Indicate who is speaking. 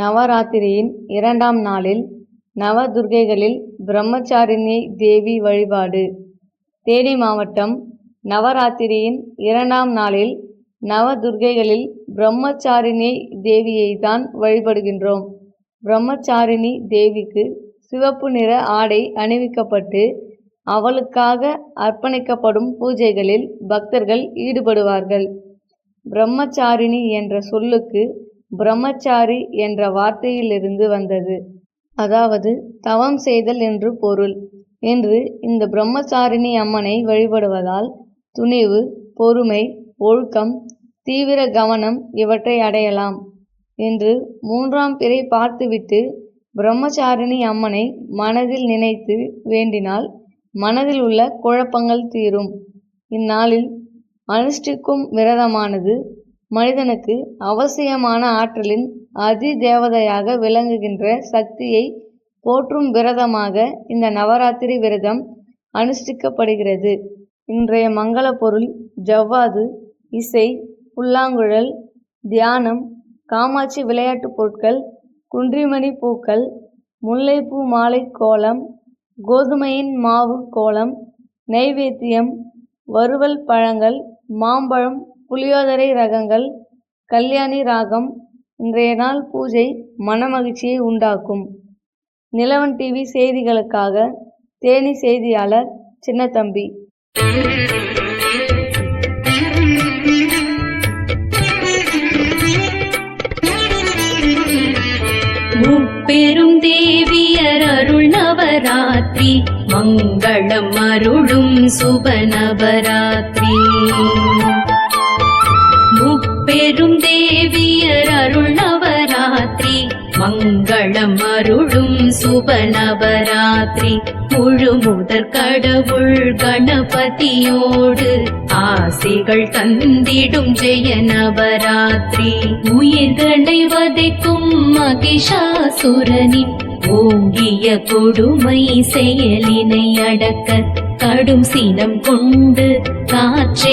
Speaker 1: நவராத்திரியின் 2ஆம் நாளில் நவதுர்க்கைகளில் பிரம்மச்சாரிணி தேவி வழிபாடு. தேனி மாவட்டம். நவராத்திரியின் 2ஆம் நாளில் நவதுர்க்கைகளில் பிரம்மச்சாரிணி தேவியைத்தான் வழிபடுகின்றோம். பிரம்மச்சாரிணி தேவிக்கு சிவப்பு நிற ஆடை அணிவிக்கப்பட்டு அவளுக்காக அர்ப்பணிக்கப்படும் பூஜைகளில் பக்தர்கள் ஈடுபடுவார்கள். பிரம்மச்சாரிணி என்ற சொல்லுக்கு பிரம்மச்சாரி என்ற வார்த்தையிலிருந்து வந்தது. அதாவது தவம் செய்தல் என்று பொருள். இன்று இந்த பிரம்மச்சாரிணி அம்மனை வழிபடுவதால் துணிவு, பொறுமை, ஒழுக்கம், தீவிர கவனம் இவற்றை அடையலாம் என்று 3ஆம் பிறை பார்த்துவிட்டு பிரம்மச்சாரிணி அம்மனை மனதில் நினைத்து வேண்டினால் மனதில் உள்ள குழப்பங்கள் தீரும். இந்நாளில் அனுஷ்டிக்கும் விரதமானது மனிதனுக்கு அவசியமான ஆற்றலின் அதி தேவதையாக விளங்குகின்ற சக்தியை போற்றும் விரதமாக இந்த நவராத்திரி விரதம் அனுஷ்டிக்கப்படுகிறது. இன்றைய மங்கள பொருள் ஜவ்வாது, இசை, புல்லாங்குழல், தியானம், காமாட்சி விளையாட்டுப் பொருட்கள், குன்றிமணி பூக்கள், முல்லைப்பூ மாலை கோலம், கோதுமையின் மாவு கோலம், நைவேத்தியம், வறுவல் பழங்கள், மாம்பழம், புளியோதரை ரகங்கள், கல்யாணி ராகம். இன்றைய நாள் பூஜை மனமகிழ்ச்சியை உண்டாக்கும். நிலவன் டிவி செய்திகளுக்காக தேனி செய்தியாளர் சின்னத்தம்பி.
Speaker 2: முப்பெரும் தேவியர் அருள் நவராத்திரி, மங்களம் அருளும் சுப நவராத்திரி. முப்பெரும் தேவியர் அருள் நவராத்திரி, மங்களம் அருளும் சுப நவராத்திரி. முழு முதற் கடவுள் கணபதியோடு ஆசைகள் தந்திடும் ஜெய நவராத்திரி. உயிர்களை வதைக்கும் மகிஷாசுரனின் ஓங்கிய கொடுமை செயலினை அடக்க கடும் சினம் கொண்டு காற்றை